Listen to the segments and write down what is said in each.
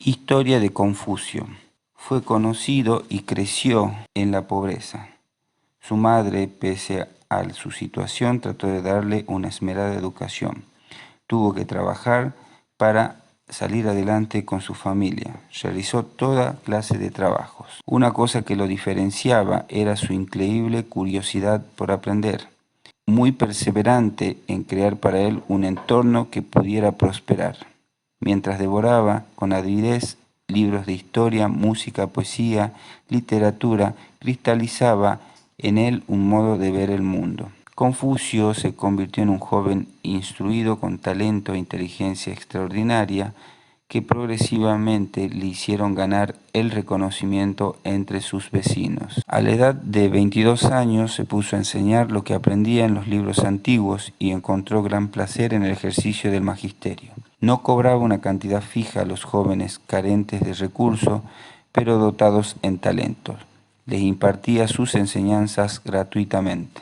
Historia de Confucio. Fue conocido y creció en la pobreza. Su madre, pese a su situación, trató de darle una esmerada educación. Tuvo que trabajar para salir adelante con su familia. Realizó toda clase de trabajos. Una cosa que lo diferenciaba era su increíble curiosidad por aprender, muy perseverante en crear para él un entorno que pudiera prosperar. Mientras devoraba con avidez libros de historia, música, poesía, literatura, cristalizaba en él un modo de ver el mundo. Confucio se convirtió en un joven instruido con talento e inteligencia extraordinaria que progresivamente le hicieron ganar el reconocimiento entre sus vecinos. A la edad de 22 años se puso a enseñar lo que aprendía en los libros antiguos y encontró gran placer en el ejercicio del magisterio. No cobraba una cantidad fija a los jóvenes carentes de recursos, pero dotados en talentos. Les impartía sus enseñanzas gratuitamente.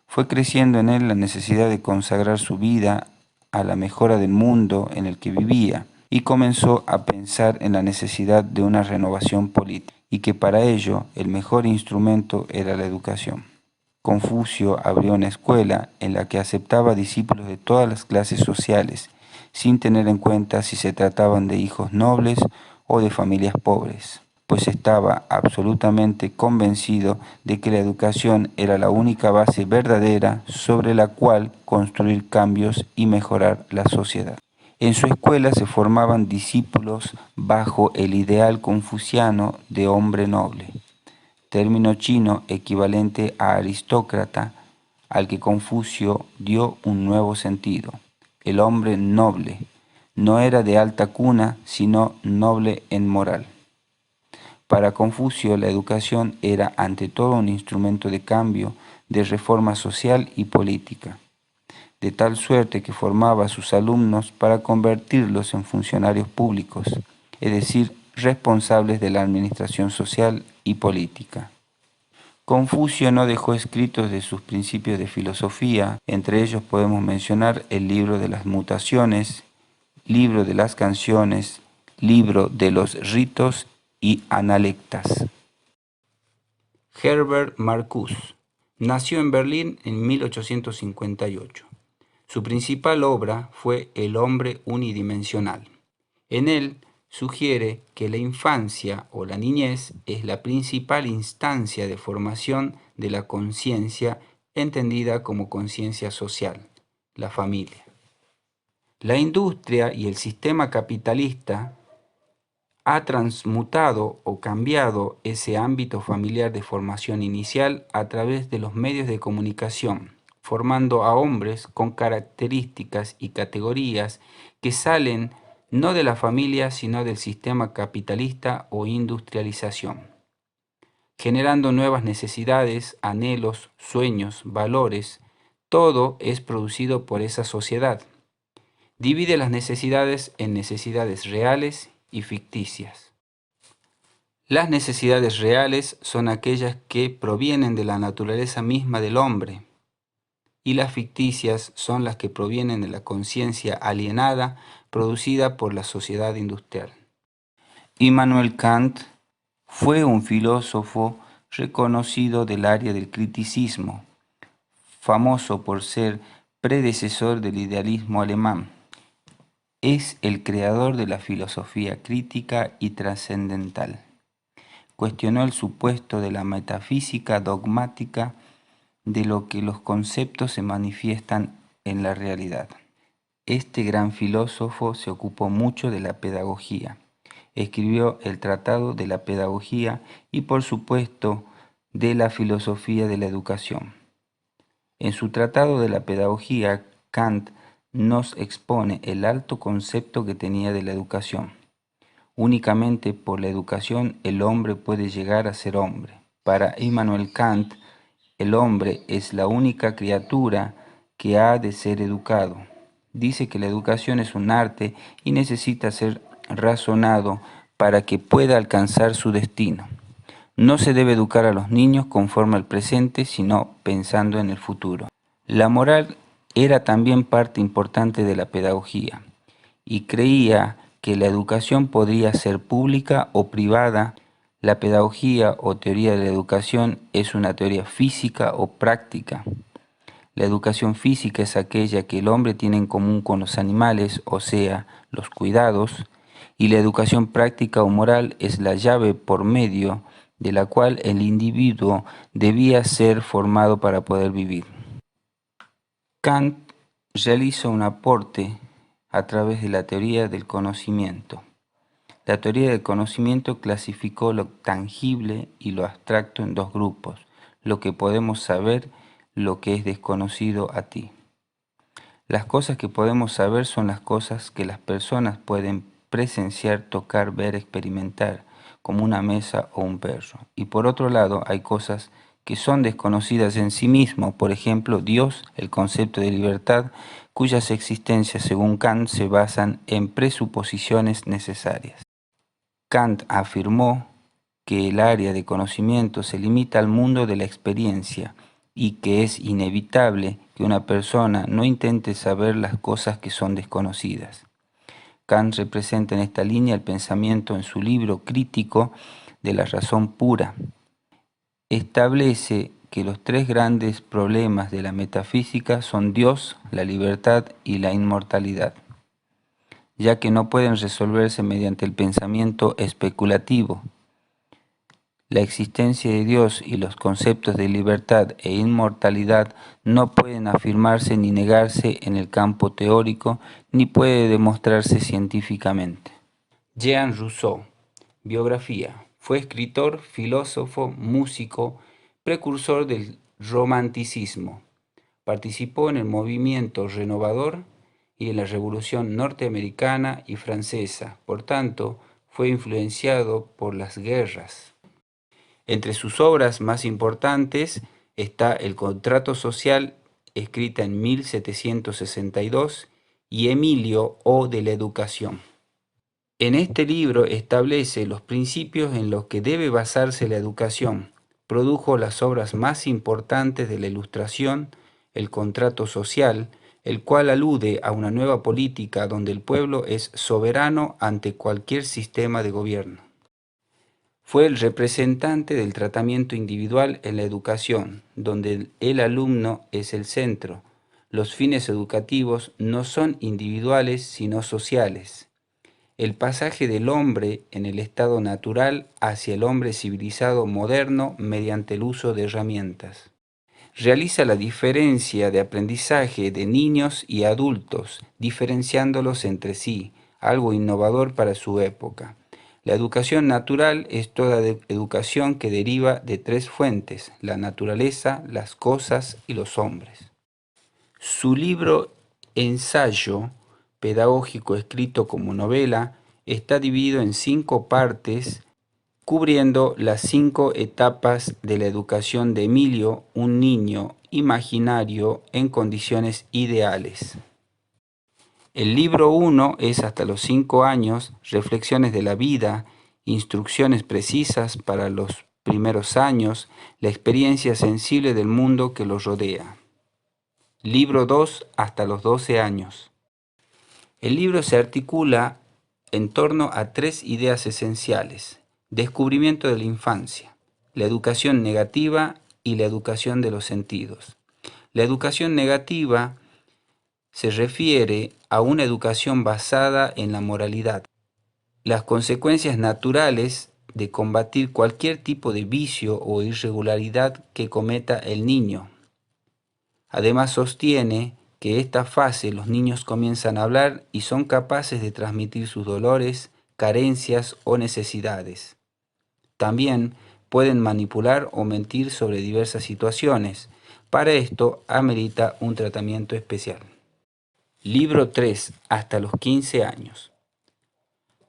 Fue creciendo en él la necesidad de consagrar su vida a la mejora del mundo en el que vivía y comenzó a pensar en la necesidad de una renovación política y que para ello el mejor instrumento era la educación. Confucio abrió una escuela en la que aceptaba discípulos de todas las clases sociales, sin tener en cuenta si se trataban de hijos nobles o de familias pobres, pues estaba absolutamente convencido de que la educación era la única base verdadera sobre la cual construir cambios y mejorar la sociedad. En su escuela se formaban discípulos bajo el ideal confuciano de hombre noble, término chino equivalente a aristócrata, al que Confucio dio un nuevo sentido. El hombre noble no era de alta cuna, sino noble en moral. Para Confucio, la educación era ante todo un instrumento de cambio, de reforma social y política, de tal suerte que formaba a sus alumnos para convertirlos en funcionarios públicos, es decir, responsables de la administración social y política. Confucio no dejó escritos de sus principios de filosofía, entre ellos podemos mencionar el libro de las mutaciones, libro de las canciones, libro de los ritos y analectas. Herbert Marcuse nació en Berlín en 1858. Su principal obra fue El hombre unidimensional. En él sugiere que la infancia o la niñez es la principal instancia de formación de la conciencia entendida como conciencia social, la familia. La industria y el sistema capitalista ha transmutado o cambiado ese ámbito familiar de formación inicial a través de los medios de comunicación, formando a hombres con características y categorías que salen no de la familia sino del sistema capitalista o industrialización, generando nuevas necesidades, anhelos, sueños, valores. Todo es producido por esa sociedad. Divide las necesidades en necesidades reales y ficticias. Las necesidades reales son aquellas que provienen de la naturaleza misma del hombre, y las ficticias son las que provienen de la conciencia alienada producida por la sociedad industrial. Immanuel Kant fue un filósofo reconocido del área del criticismo, famoso por ser predecesor del idealismo alemán. Es el creador de la filosofía crítica y trascendental. Cuestionó el supuesto de la metafísica dogmática de lo que los conceptos se manifiestan en la realidad. Este gran filósofo se ocupó mucho de la pedagogía. Escribió el Tratado de la Pedagogía y, por supuesto, de la filosofía de la educación. En su Tratado de la Pedagogía, Kant nos expone el alto concepto que tenía de la educación. Únicamente por la educación el hombre puede llegar a ser hombre. Para Immanuel Kant, el hombre es la única criatura que ha de ser educado. Dice que la educación es un arte y necesita ser razonado para que pueda alcanzar su destino. No se debe educar a los niños conforme al presente, sino pensando en el futuro. La moral era también parte importante de la pedagogía y creía que la educación podría ser pública o privada. La pedagogía o teoría de la educación es una teoría física o práctica. La educación física es aquella que el hombre tiene en común con los animales, o sea, los cuidados, y la educación práctica o moral es la llave por medio de la cual el individuo debía ser formado para poder vivir. Kant realiza un aporte a través de la teoría del conocimiento. La teoría del conocimiento clasificó lo tangible y lo abstracto en dos grupos, lo que podemos saber, lo que es desconocido a ti. Las cosas que podemos saber son las cosas que las personas pueden presenciar, tocar, ver, experimentar, como una mesa o un perro. Y por otro lado, hay cosas que son desconocidas en sí mismo, por ejemplo, Dios, el concepto de libertad, cuyas existencias, según Kant, se basan en presuposiciones necesarias. Kant afirmó que el área de conocimiento se limita al mundo de la experiencia y que es inevitable que una persona no intente saber las cosas que son desconocidas. Kant representa en esta línea el pensamiento en su libro crítico de la razón pura. Establece que los tres grandes problemas de la metafísica son Dios, la libertad y la inmortalidad, ya que no pueden resolverse mediante el pensamiento especulativo. La existencia de Dios y los conceptos de libertad e inmortalidad no pueden afirmarse ni negarse en el campo teórico, ni puede demostrarse científicamente. Jean Rousseau, biografía. Fue escritor, filósofo, músico, precursor del romanticismo. Participó en el movimiento renovador y en la Revolución norteamericana y francesa. Por tanto, fue influenciado por las guerras. Entre sus obras más importantes está El contrato social, escrita en 1762, y Emilio o de la educación. En este libro establece los principios en los que debe basarse la educación. Produjo las obras más importantes de la Ilustración, El contrato social, el cual alude a una nueva política donde el pueblo es soberano ante cualquier sistema de gobierno. Fue el representante del tratamiento individual en la educación, donde el alumno es el centro. Los fines educativos no son individuales, sino sociales. El pasaje del hombre en el estado natural hacia el hombre civilizado moderno mediante el uso de herramientas. Realiza la diferencia de aprendizaje de niños y adultos, diferenciándolos entre sí, algo innovador para su época. La educación natural es toda educación que deriva de tres fuentes: la naturaleza, las cosas y los hombres. Su libro Ensayo pedagógico, escrito como novela, está dividido en 5 partes, cubriendo las 5 etapas de la educación de Emilio, un niño imaginario en condiciones ideales. El libro 1 es hasta los 5 años, reflexiones de la vida, instrucciones precisas para los primeros años, la experiencia sensible del mundo que los rodea. Libro 2 hasta los 12 años. El libro se articula en torno a 3 ideas esenciales: descubrimiento de la infancia, la educación negativa y la educación de los sentidos. La educación negativa se refiere a una educación basada en la moralidad, las consecuencias naturales de combatir cualquier tipo de vicio o irregularidad que cometa el niño. Además, sostiene que en esta fase los niños comienzan a hablar y son capaces de transmitir sus dolores, carencias o necesidades. También pueden manipular o mentir sobre diversas situaciones. Para esto amerita un tratamiento especial. Libro 3 hasta los 15 años.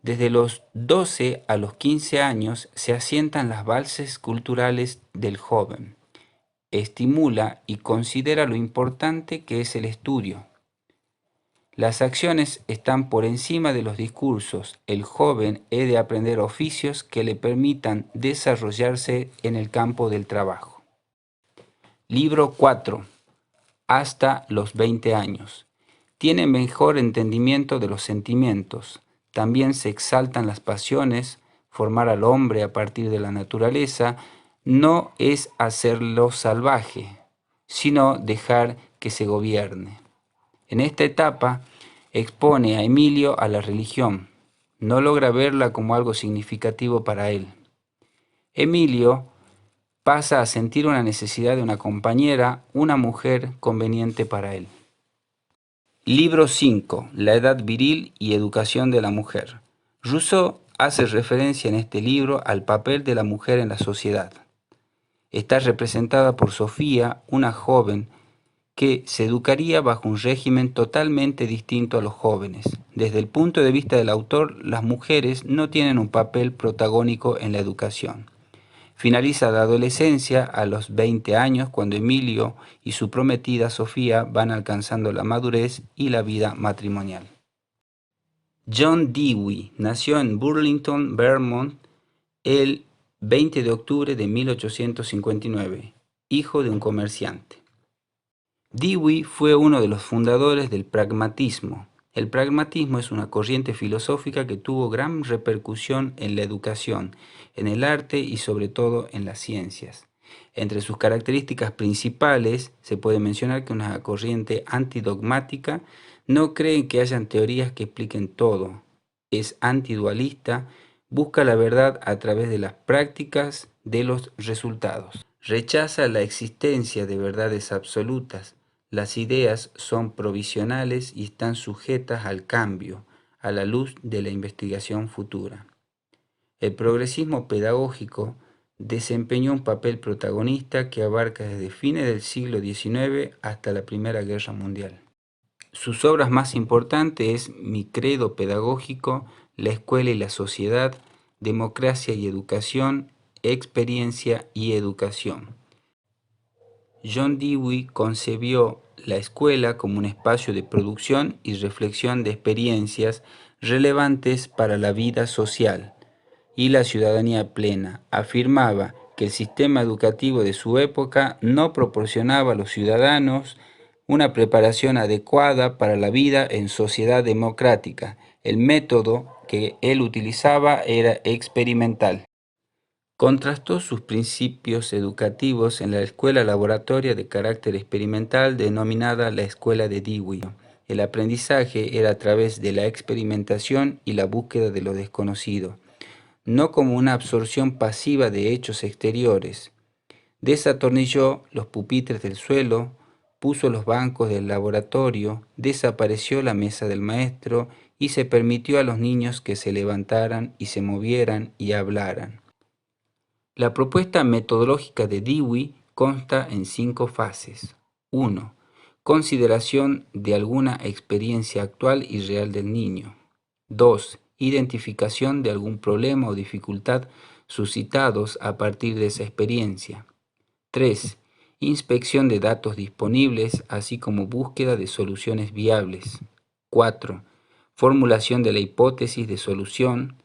Desde los 12 a los 15 años se asientan las bases culturales del joven. Estimula y considera lo importante que es el estudio. Las acciones están por encima de los discursos. El joven he de aprender oficios que le permitan desarrollarse en el campo del trabajo. Libro 4 hasta los 20 años. Tiene mejor entendimiento de los sentimientos. también se exaltan las pasiones, formar al hombre a partir de la naturaleza, no es hacerlo salvaje, sino dejar que se gobierne. En esta etapa expone a Emilio a la religión, no logra verla como algo significativo para él. Emilio pasa a sentir una necesidad de una compañera, una mujer conveniente para él. Libro 5. La edad viril y educación de la mujer. Rousseau hace referencia en este libro al papel de la mujer en la sociedad. Está representada por Sofía, una joven que se educaría bajo un régimen totalmente distinto a los jóvenes. Desde el punto de vista del autor, las mujeres no tienen un papel protagónico en la educación. Finaliza la adolescencia a los 20 años cuando Emilio y su prometida Sofía van alcanzando la madurez y la vida matrimonial. John Dewey nació en Burlington, Vermont, el 20 de octubre de 1859, hijo de un comerciante. Dewey fue uno de los fundadores del pragmatismo. El pragmatismo es una corriente filosófica que tuvo gran repercusión en la educación, en el arte y sobre todo en las ciencias. Entre sus características principales se puede mencionar que una corriente antidogmática no cree que hayan teorías que expliquen todo, es antidualista, busca la verdad a través de las prácticas de los resultados. Rechaza la existencia de verdades absolutas. Las ideas son provisionales y están sujetas al cambio, a la luz de la investigación futura. El progresismo pedagógico desempeñó un papel protagonista que abarca desde fines del siglo XIX hasta la Primera Guerra Mundial. Sus obras más importantes es Mi credo pedagógico, La escuela y la sociedad, Democracia y educación, Experiencia y educación. John Dewey concebió la escuela como un espacio de producción y reflexión de experiencias relevantes para la vida social y la ciudadanía plena. Afirmaba que el sistema educativo de su época no proporcionaba a los ciudadanos una preparación adecuada para la vida en sociedad democrática. El método que él utilizaba era experimental. Contrastó sus principios educativos en la escuela laboratoria de carácter experimental denominada la escuela de Dewey. El aprendizaje era a través de la experimentación y la búsqueda de lo desconocido, no como una absorción pasiva de hechos exteriores. Desatornilló los pupitres del suelo, puso los bancos del laboratorio, desapareció la mesa del maestro y se permitió a los niños que se levantaran y se movieran y hablaran. La propuesta metodológica de Dewey consta en 5 fases. 1. Consideración de alguna experiencia actual y real del niño. 2. Identificación de algún problema o dificultad suscitados a partir de esa experiencia. 3. Inspección de datos disponibles, así como búsqueda de soluciones viables. 4. Formulación de la hipótesis de solución,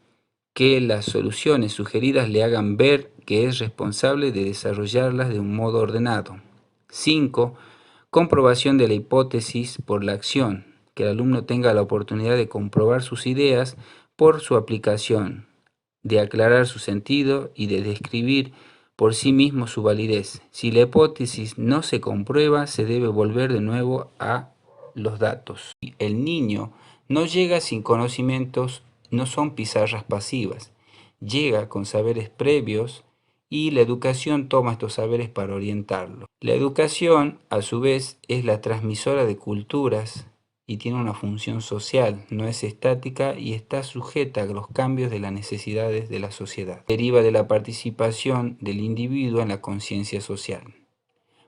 que las soluciones sugeridas le hagan ver que es responsable de desarrollarlas de un modo ordenado. 5. Comprobación de la hipótesis por la acción, que el alumno tenga la oportunidad de comprobar sus ideas por su aplicación, de aclarar su sentido y de describir por sí mismo su validez. Si la hipótesis no se comprueba, se debe volver de nuevo a los datos. El niño no llega sin conocimientos, no son pizarras pasivas, llega con saberes previos y la educación toma estos saberes para orientarlo. La educación, a su vez, es la transmisora de culturas y tiene una función social, no es estática y está sujeta a los cambios de las necesidades de la sociedad. Deriva de la participación del individuo en la conciencia social.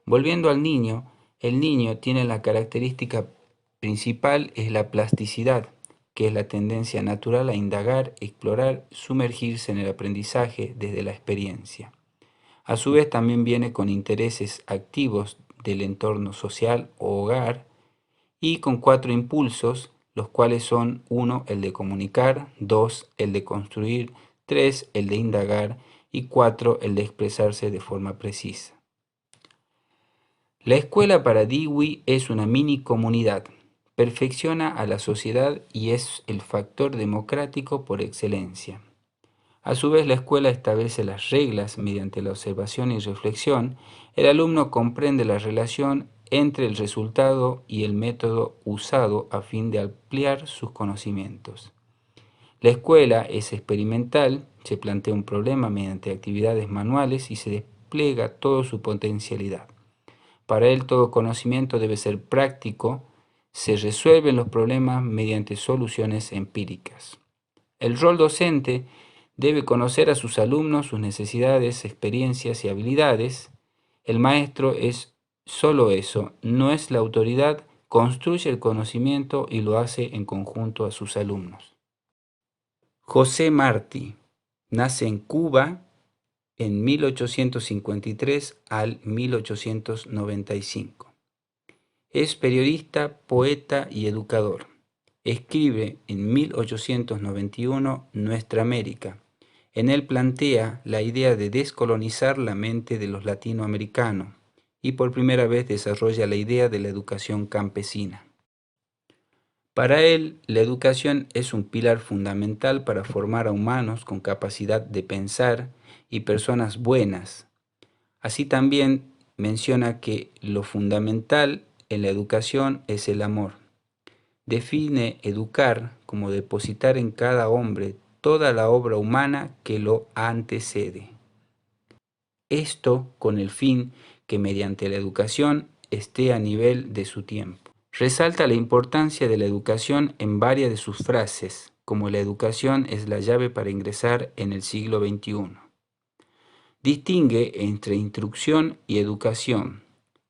Volviendo al niño, el niño tiene la característica principal es la plasticidad, que es la tendencia natural a indagar, explorar, sumergirse en el aprendizaje desde la experiencia. A su vez también viene con intereses activos del entorno social o hogar y con 4 impulsos, los cuales son 1, el de comunicar, 2, el de construir, 3, el de indagar y 4, el de expresarse de forma precisa. La escuela para Dewey es una mini comunidad. perfecciona a la sociedad y es el factor democrático por excelencia. A su vez, la escuela establece las reglas mediante la observación y reflexión. El alumno comprende la relación entre el resultado y el método usado a fin de ampliar sus conocimientos. La escuela es experimental, se plantea un problema mediante actividades manuales y se despliega toda su potencialidad. Para él todo conocimiento debe ser práctico, se resuelven los problemas mediante soluciones empíricas. El rol docente debe conocer a sus alumnos, sus necesidades, experiencias y habilidades. El maestro es solo eso, no es la autoridad, construye el conocimiento y lo hace en conjunto a sus alumnos. José Martí nace en Cuba en 1853 al 1895. Es periodista, poeta y educador. Escribe en 1891 Nuestra América. En él plantea la idea de descolonizar la mente de los latinoamericanos y por primera vez desarrolla la idea de la educación campesina. Para él, la educación es un pilar fundamental para formar a humanos con capacidad de pensar y personas buenas. Así también menciona que lo fundamental en la educación es el amor. Define educar como depositar en cada hombre toda la obra humana que lo antecede. Esto con el fin que mediante la educación esté a nivel de su tiempo. Resalta la importancia de la educación en varias de sus frases, como la educación es la llave para ingresar en el siglo XXI. Distingue entre instrucción y educación.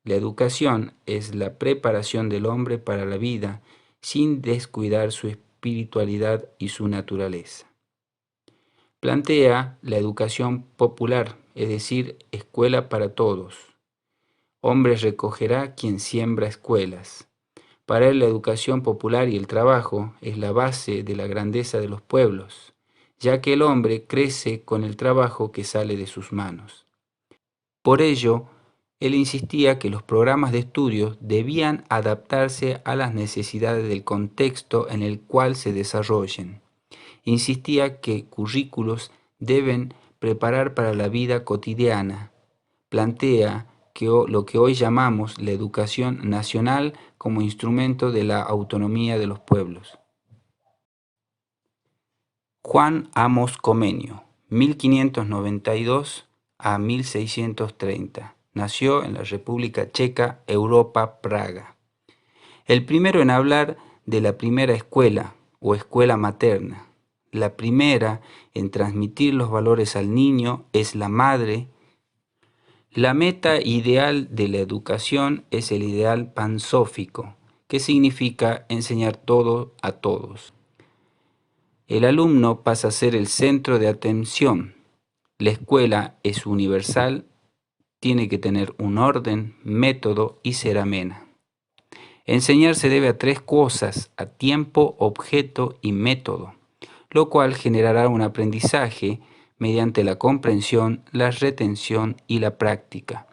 La educación es la preparación del hombre para la vida sin descuidar su espiritualidad y su naturaleza. Plantea la educación popular, es decir, escuela para todos. Hombre recogerá quien siembra escuelas. Para él la educación popular y el trabajo es la base de la grandeza de los pueblos, ya que el hombre crece con el trabajo que sale de sus manos. Por ello, él insistía que los programas de estudios debían adaptarse a las necesidades del contexto en el cual se desarrollen. Insistía que currículos deben preparar para la vida cotidiana. Plantea que lo que hoy llamamos la educación nacional como instrumento de la autonomía de los pueblos. Juan Amos Comenio, 1592 a 1630. Nació en la República Checa, Europa, Praga. El primero en hablar de la primera escuela o escuela materna. La primera en transmitir los valores al niño es la madre. La meta ideal de la educación es el ideal pansófico, que significa enseñar todo a todos. El alumno pasa a ser el centro de atención. La escuela es universal, tiene que tener un orden, método y ser amena. Enseñar se debe a tres cosas: a tiempo, objeto y método, lo cual generará un aprendizaje mediante la comprensión, la retención y la práctica.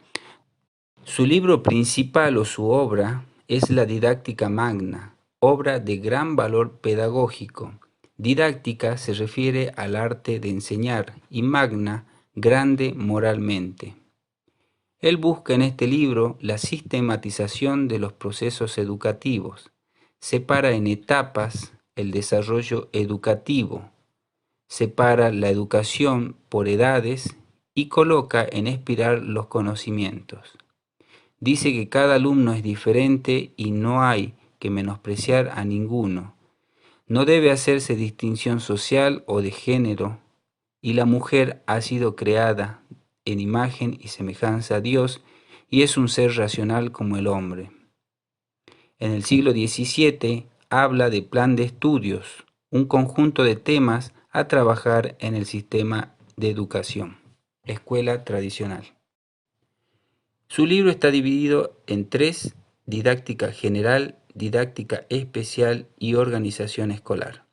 Su libro principal o su obra es la Didáctica Magna, obra de gran valor pedagógico. Didáctica se refiere al arte de enseñar y magna, grande moralmente. Él busca en este libro la sistematización de los procesos educativos, separa en etapas el desarrollo educativo, separa la educación por edades y coloca en espiral los conocimientos. Dice que cada alumno es diferente y no hay que menospreciar a ninguno. No debe hacerse distinción social o de género, y la mujer ha sido creada en imagen y semejanza a Dios y es un ser racional como el hombre. En el siglo XVII habla de plan de estudios, un conjunto de temas a trabajar en el sistema de educación, escuela tradicional. Su libro está dividido en tres: didáctica general, didáctica especial y organización escolar.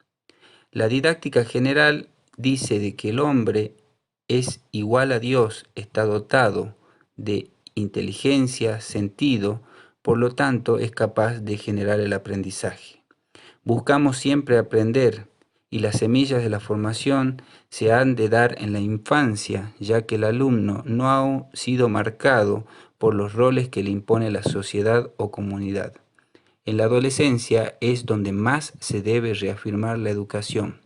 La didáctica general dice de que el hombre es igual a Dios, está dotado de inteligencia, sentido, por lo tanto es capaz de generar el aprendizaje. Buscamos siempre aprender y las semillas de la formación se han de dar en la infancia, ya que el alumno no ha sido marcado por los roles que le impone la sociedad o comunidad. En la adolescencia es donde más se debe reafirmar la educación,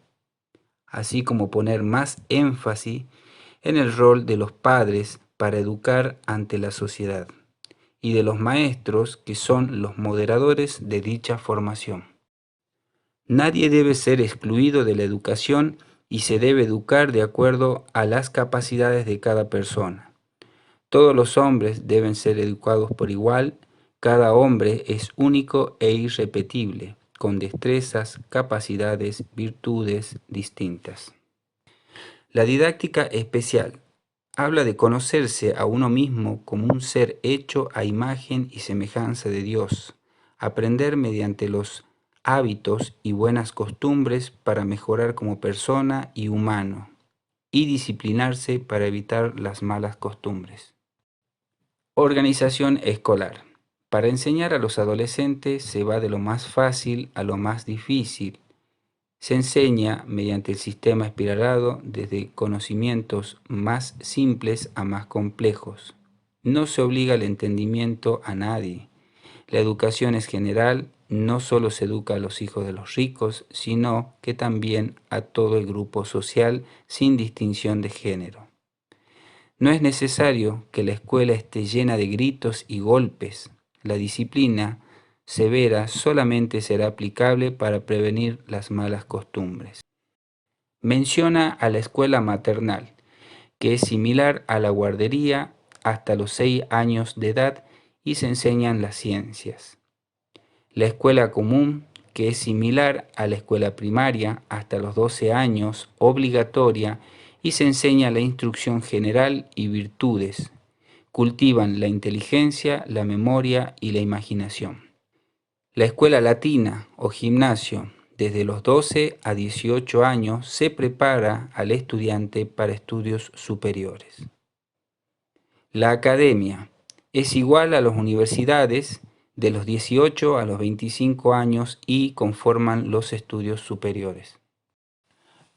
así como poner más énfasis en el rol de los padres para educar ante la sociedad y de los maestros que son los moderadores de dicha formación. Nadie debe ser excluido de la educación y se debe educar de acuerdo a las capacidades de cada persona. Todos los hombres deben ser educados por igual. Cada hombre es único e irrepetible, con destrezas, capacidades, virtudes distintas. La didáctica especial habla de conocerse a uno mismo como un ser hecho a imagen y semejanza de Dios, aprender mediante los hábitos y buenas costumbres para mejorar como persona y humano, y disciplinarse para evitar las malas costumbres. Organización escolar. Para enseñar a los adolescentes se va de lo más fácil a lo más difícil. Se enseña mediante el sistema espiralado desde conocimientos más simples a más complejos. No se obliga el entendimiento a nadie. La educación es general, no solo se educa a los hijos de los ricos, sino que también a todo el grupo social sin distinción de género. No es necesario que la escuela esté llena de gritos y golpes. La disciplina severa solamente será aplicable para prevenir las malas costumbres. Menciona a la escuela maternal, que es similar a la guardería hasta los 6 años de edad y se enseñan las ciencias. La escuela común, que es similar a la escuela primaria hasta los 12 años, obligatoria, y se enseña la instrucción general y virtudes. Cultivan la inteligencia, la memoria y la imaginación. La escuela latina o gimnasio, desde los 12 a 18 años, se prepara al estudiante para estudios superiores. La academia es igual a las universidades de los 18 a los 25 años y conforman los estudios superiores.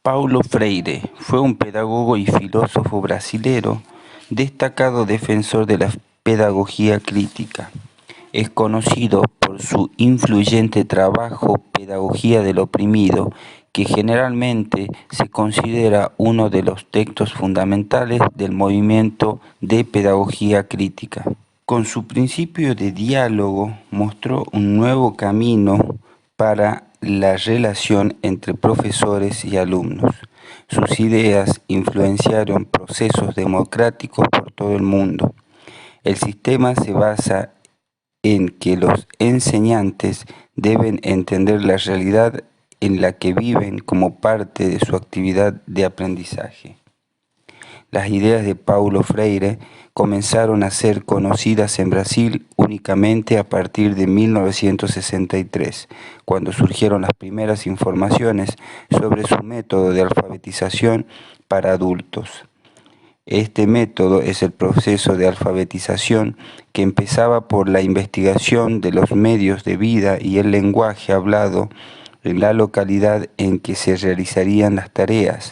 Paulo Freire fue un pedagogo y filósofo brasilero, destacado defensor de la pedagogía crítica. Es conocido por su influyente trabajo Pedagogía del oprimido, que generalmente se considera uno de los textos fundamentales del movimiento de pedagogía crítica. Con su principio de diálogo mostró un nuevo camino para la relación entre profesores y alumnos. Sus ideas influenciaron procesos democráticos por todo el mundo. El sistema se basa en que los enseñantes deben entender la realidad en la que viven como parte de su actividad de aprendizaje. Las ideas de Paulo Freire comenzaron a ser conocidas en Brasil únicamente a partir de 1963, cuando surgieron las primeras informaciones sobre su método de alfabetización para adultos. Este método es el proceso de alfabetización que empezaba por la investigación de los medios de vida y el lenguaje hablado en la localidad en que se realizarían las tareas.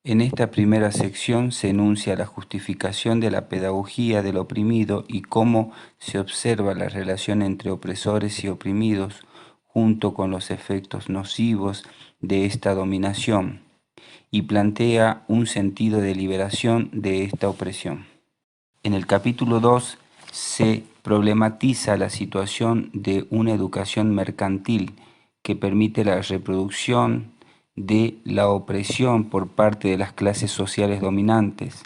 En esta primera sección se enuncia la justificación de la pedagogía del oprimido y cómo se observa la relación entre opresores y oprimidos, junto con los efectos nocivos de esta dominación, y plantea un sentido de liberación de esta opresión. En el capítulo 2 se problematiza la situación de una educación mercantil que permite la reproducción de la opresión por parte de las clases sociales dominantes.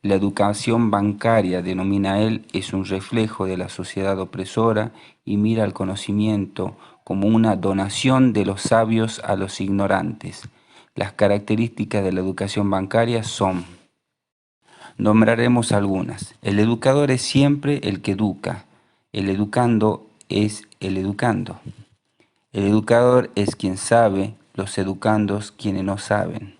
La educación bancaria, denomina él, es un reflejo de la sociedad opresora y mira al conocimiento como una donación de los sabios a los ignorantes. Las características de la educación bancaria son: nombraremos algunas. El educador es siempre el que educa. El educando es el educando. El educador es quien sabe, los educandos quienes no saben.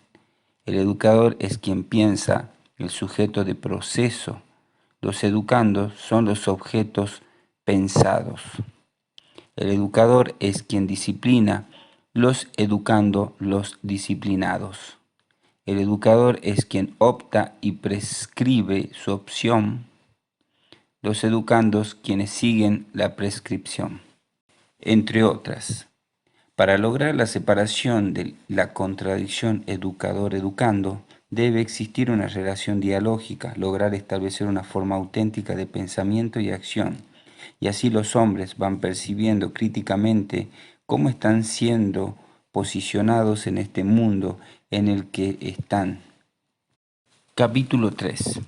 El educador es quien piensa, el sujeto de proceso. Los educandos son los objetos pensados. El educador es quien disciplina, los educando los disciplinados. El educador es quien opta y prescribe su opción, los educandos quienes siguen la prescripción. Entre otras, para lograr la separación de la contradicción educador-educando, debe existir una relación dialógica, lograr establecer una forma auténtica de pensamiento y acción, y así los hombres van percibiendo críticamente cómo están siendo posicionados en este mundo en el que están. Capítulo 3.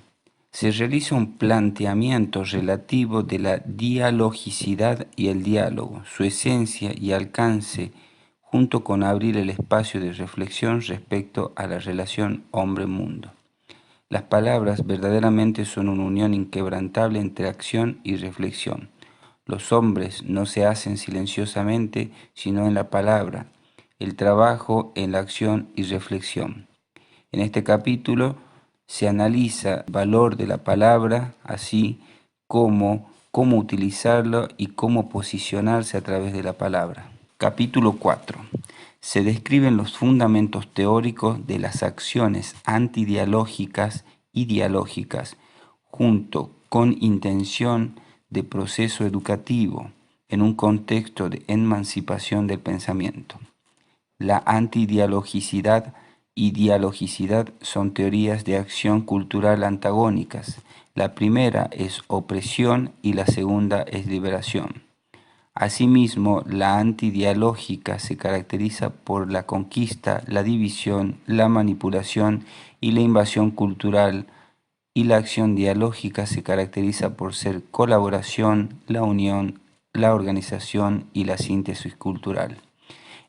Se realiza un planteamiento relativo de la dialogicidad y el diálogo, su esencia y alcance, junto con abrir el espacio de reflexión respecto a la relación hombre-mundo. Las palabras verdaderamente son una unión inquebrantable entre acción y reflexión. Los hombres no se hacen silenciosamente, sino en la palabra, el trabajo en la acción y reflexión. En este capítulo se analiza el valor de la palabra, así como cómo utilizarla y cómo posicionarse a través de la palabra. Capítulo 4. Se describen los fundamentos teóricos de las acciones antidialógicas y dialógicas, junto con intención de proceso educativo en un contexto de emancipación del pensamiento. La antidialogicidad y dialogicidad son teorías de acción cultural antagónicas. La primera es opresión y la segunda es liberación. Asimismo, la antidialógica se caracteriza por la conquista, la división, la manipulación y la invasión cultural, y la acción dialógica se caracteriza por ser colaboración, la unión, la organización y la síntesis cultural.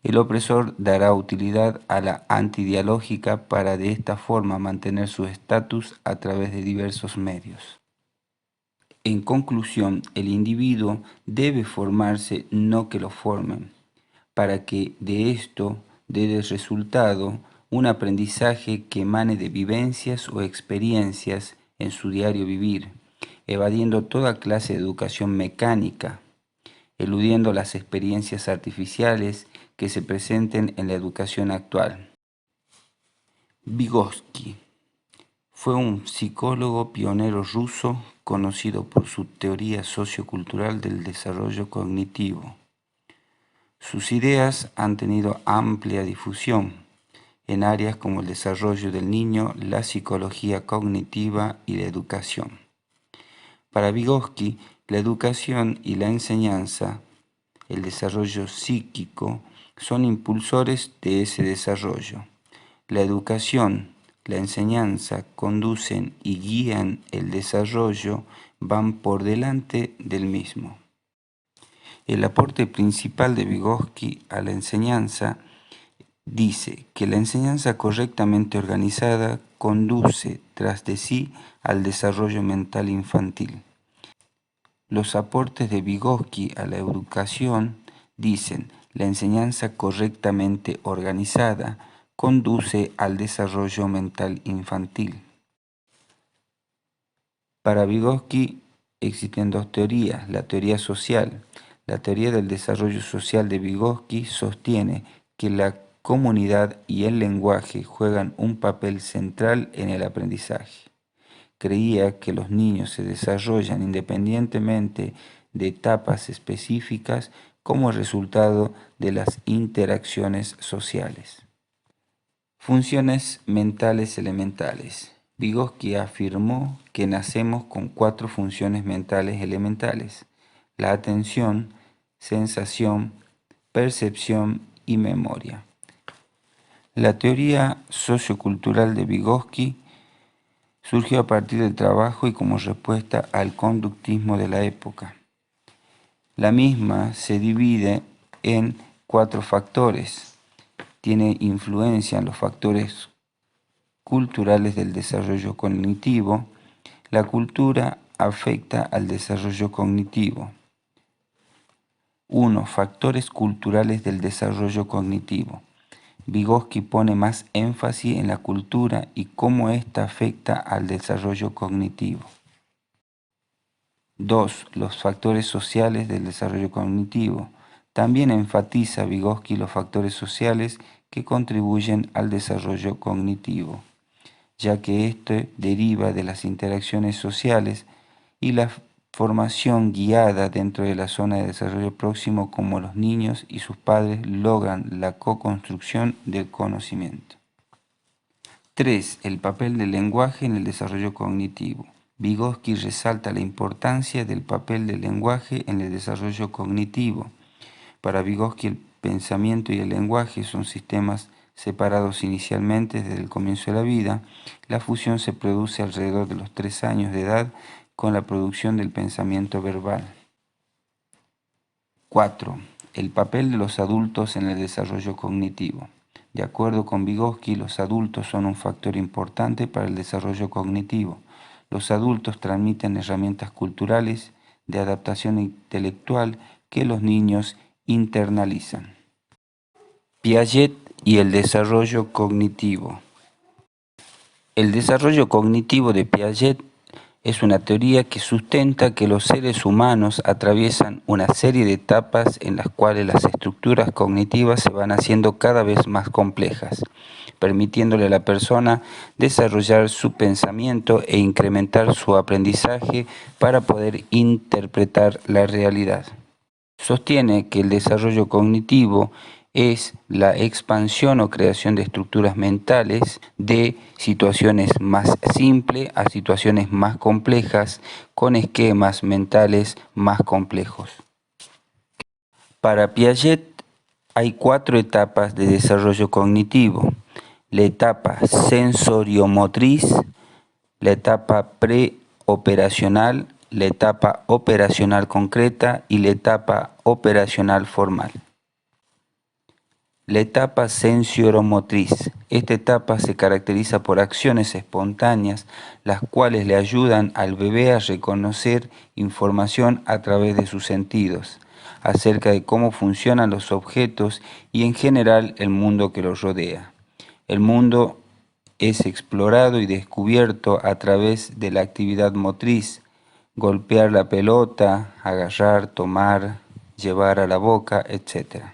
El opresor dará utilidad a la antidialógica para de esta forma mantener su estatus a través de diversos medios. En conclusión, el individuo debe formarse, no que lo formen, para que de esto dé el resultado un aprendizaje que emane de vivencias o experiencias en su diario vivir, evadiendo toda clase de educación mecánica, eludiendo las experiencias artificiales que se presenten en la educación actual. Vygotsky fue un psicólogo pionero ruso conocido por su teoría sociocultural del desarrollo cognitivo. Sus ideas han tenido amplia difusión en áreas como el desarrollo del niño, la psicología cognitiva y la educación. Para Vygotsky, la educación y la enseñanza, el desarrollo psíquico, son impulsores de ese desarrollo. La educación, la enseñanza conducen y guían el desarrollo, van por delante del mismo. El aporte principal de Vygotsky a la enseñanza dice que la enseñanza correctamente organizada conduce tras de sí al desarrollo mental infantil. Los aportes de Vygotsky a la educación dicen: la enseñanza correctamente organizada conduce al desarrollo mental infantil. Para Vygotsky existen dos teorías: la teoría social. La teoría del desarrollo social de Vygotsky sostiene que la comunidad y el lenguaje juegan un papel central en el aprendizaje. Creía que los niños se desarrollan independientemente de etapas específicas como resultado de las interacciones sociales. Funciones mentales elementales. Vygotsky afirmó que nacemos con 4 funciones mentales elementales: la atención, sensación, percepción y memoria. La teoría sociocultural de Vygotsky surgió a partir del trabajo y como respuesta al conductismo de la época. La misma se divide en 4 factores. Tiene influencia en los factores culturales del desarrollo cognitivo. La cultura afecta al desarrollo cognitivo. 1. Factores culturales del desarrollo cognitivo. Vygotsky pone más énfasis en la cultura y cómo ésta afecta al desarrollo cognitivo. 2. Los factores sociales del desarrollo cognitivo. También enfatiza Vygotsky los factores sociales que contribuyen al desarrollo cognitivo, ya que este deriva de las interacciones sociales y la formación guiada dentro de la zona de desarrollo próximo, como los niños y sus padres logran la co-construcción del conocimiento. 3. El papel del lenguaje en el desarrollo cognitivo. Vygotsky resalta la importancia del papel del lenguaje en el desarrollo cognitivo. Para Vygotsky, el pensamiento y el lenguaje son sistemas separados inicialmente desde el comienzo de la vida. La fusión se produce alrededor de los 3 años de edad con la producción del pensamiento verbal. 4. El papel de los adultos en el desarrollo cognitivo. De acuerdo con Vygotsky, los adultos son un factor importante para el desarrollo cognitivo. Los adultos transmiten herramientas culturales de adaptación intelectual que los niños internalizan. Piaget y el desarrollo cognitivo. El desarrollo cognitivo de Piaget es una teoría que sustenta que los seres humanos atraviesan una serie de etapas en las cuales las estructuras cognitivas se van haciendo cada vez más complejas, permitiéndole a la persona desarrollar su pensamiento e incrementar su aprendizaje para poder interpretar la realidad. Sostiene que el desarrollo cognitivo es la expansión o creación de estructuras mentales de situaciones más simples a situaciones más complejas con esquemas mentales más complejos. Para Piaget hay 4 etapas de desarrollo cognitivo: la etapa sensoriomotriz, la etapa preoperacional, la etapa operacional concreta y la etapa operacional formal. La etapa sensoromotriz. Esta etapa se caracteriza por acciones espontáneas, las cuales le ayudan al bebé a reconocer información a través de sus sentidos, acerca de cómo funcionan los objetos y en general el mundo que los rodea. El mundo es explorado y descubierto a través de la actividad motriz: golpear la pelota, agarrar, tomar, llevar a la boca, etc.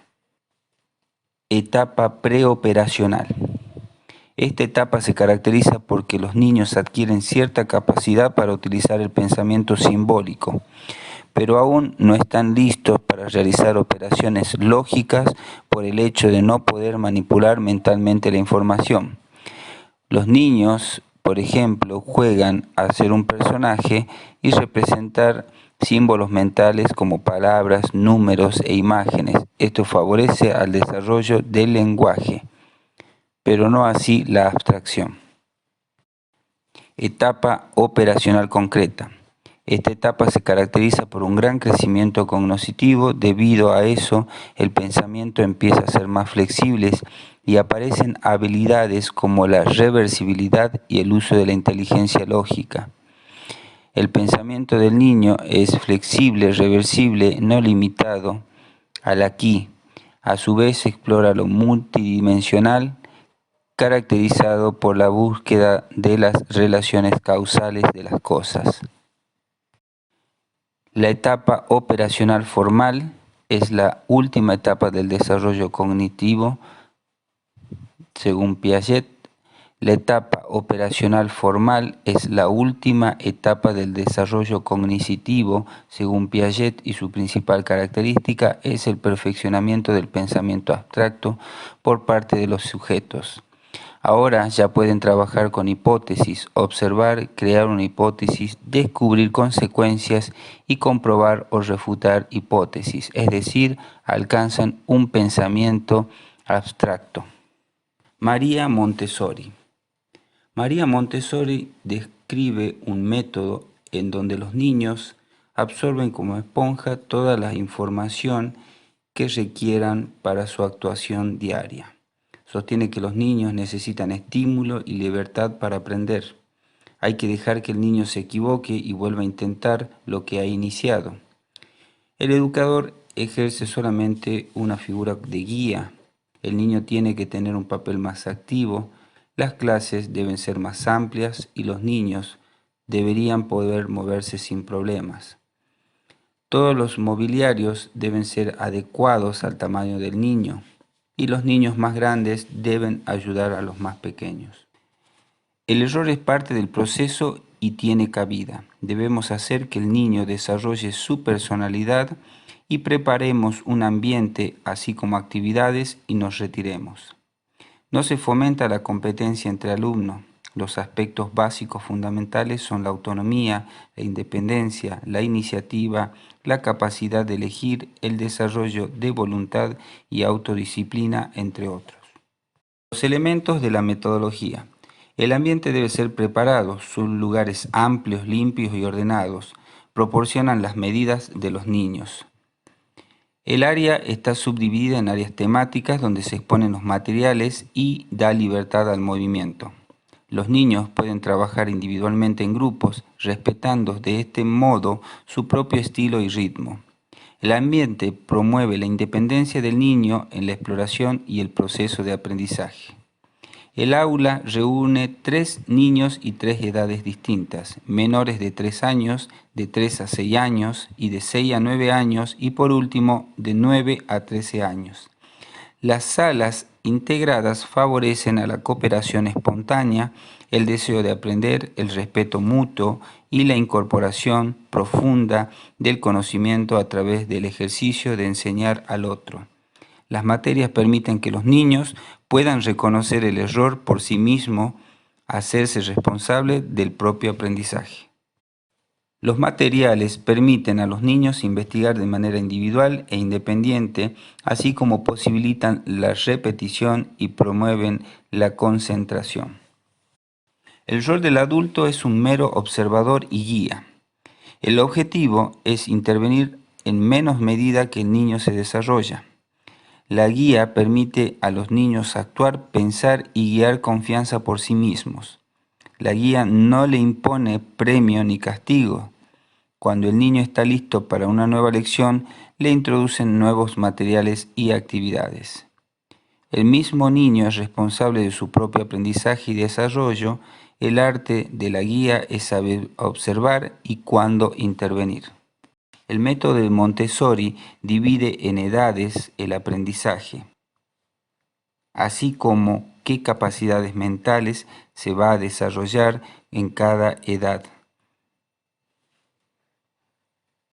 Etapa preoperacional. Esta etapa se caracteriza porque los niños adquieren cierta capacidad para utilizar el pensamiento simbólico, pero aún no están listos para realizar operaciones lógicas por el hecho de no poder manipular mentalmente la información. Los niños, por ejemplo, juegan a ser un personaje y representar símbolos mentales como palabras, números e imágenes. Esto favorece al desarrollo del lenguaje, pero no así la abstracción. Etapa operacional concreta. Esta etapa se caracteriza por un gran crecimiento cognitivo. Debido a eso, el pensamiento empieza a ser más flexible y aparecen habilidades como la reversibilidad y el uso de la inteligencia lógica. El pensamiento del niño es flexible, reversible, no limitado al aquí. A su vez explora lo multidimensional, caracterizado por la búsqueda de las relaciones causales de las cosas. La etapa operacional formal es la última etapa del desarrollo cognitivo, según Piaget. La etapa operacional formal es la última etapa del desarrollo cognitivo, según Piaget, y su principal característica es el perfeccionamiento del pensamiento abstracto por parte de los sujetos. Ahora ya pueden trabajar con hipótesis, observar, crear una hipótesis, descubrir consecuencias y comprobar o refutar hipótesis, es decir, alcanzan un pensamiento abstracto. María Montessori. María Montessori describe un método en donde los niños absorben como esponja toda la información que requieran para su actuación diaria. Sostiene que los niños necesitan estímulo y libertad para aprender. Hay que dejar que el niño se equivoque y vuelva a intentar lo que ha iniciado. El educador ejerce solamente una figura de guía. El niño tiene que tener un papel más activo. Las clases deben ser más amplias y los niños deberían poder moverse sin problemas. Todos los mobiliarios deben ser adecuados al tamaño del niño y los niños más grandes deben ayudar a los más pequeños. El error es parte del proceso y tiene cabida. Debemos hacer que el niño desarrolle su personalidad y preparemos un ambiente, así como actividades, y nos retiremos. No se fomenta la competencia entre alumnos. Los aspectos básicos fundamentales son la autonomía, la independencia, la iniciativa, la capacidad de elegir, el desarrollo de voluntad y autodisciplina, entre otros. Los elementos de la metodología. El ambiente debe ser preparado, son lugares amplios, limpios y ordenados. Proporcionan las medidas de los niños. El área está subdividida en áreas temáticas donde se exponen los materiales y da libertad al movimiento. Los niños pueden trabajar individualmente en grupos, respetando de este modo su propio estilo y ritmo. El ambiente promueve la independencia del niño en la exploración y el proceso de aprendizaje. El aula reúne 3 niños y 3 edades distintas, menores de 3 años, de 3 a 6 años y de 6 a 9 años y por último de 9 a 13 años. Las salas integradas favorecen a la cooperación espontánea, el deseo de aprender, el respeto mutuo y la incorporación profunda del conocimiento a través del ejercicio de enseñar al otro. Las materias permiten que los niños puedan reconocer el error por sí mismos, hacerse responsable del propio aprendizaje. Los materiales permiten a los niños investigar de manera individual e independiente, así como posibilitan la repetición y promueven la concentración. El rol del adulto es un mero observador y guía. El objetivo es intervenir en menos medida que el niño se desarrolla. La guía permite a los niños actuar, pensar y guiar confianza por sí mismos. La guía no le impone premio ni castigo. Cuando el niño está listo para una nueva lección, le introducen nuevos materiales y actividades. El mismo niño es responsable de su propio aprendizaje y desarrollo. El arte de la guía es saber observar y cuándo intervenir. El método de Montessori divide en edades el aprendizaje, así como qué capacidades mentales se va a desarrollar en cada edad.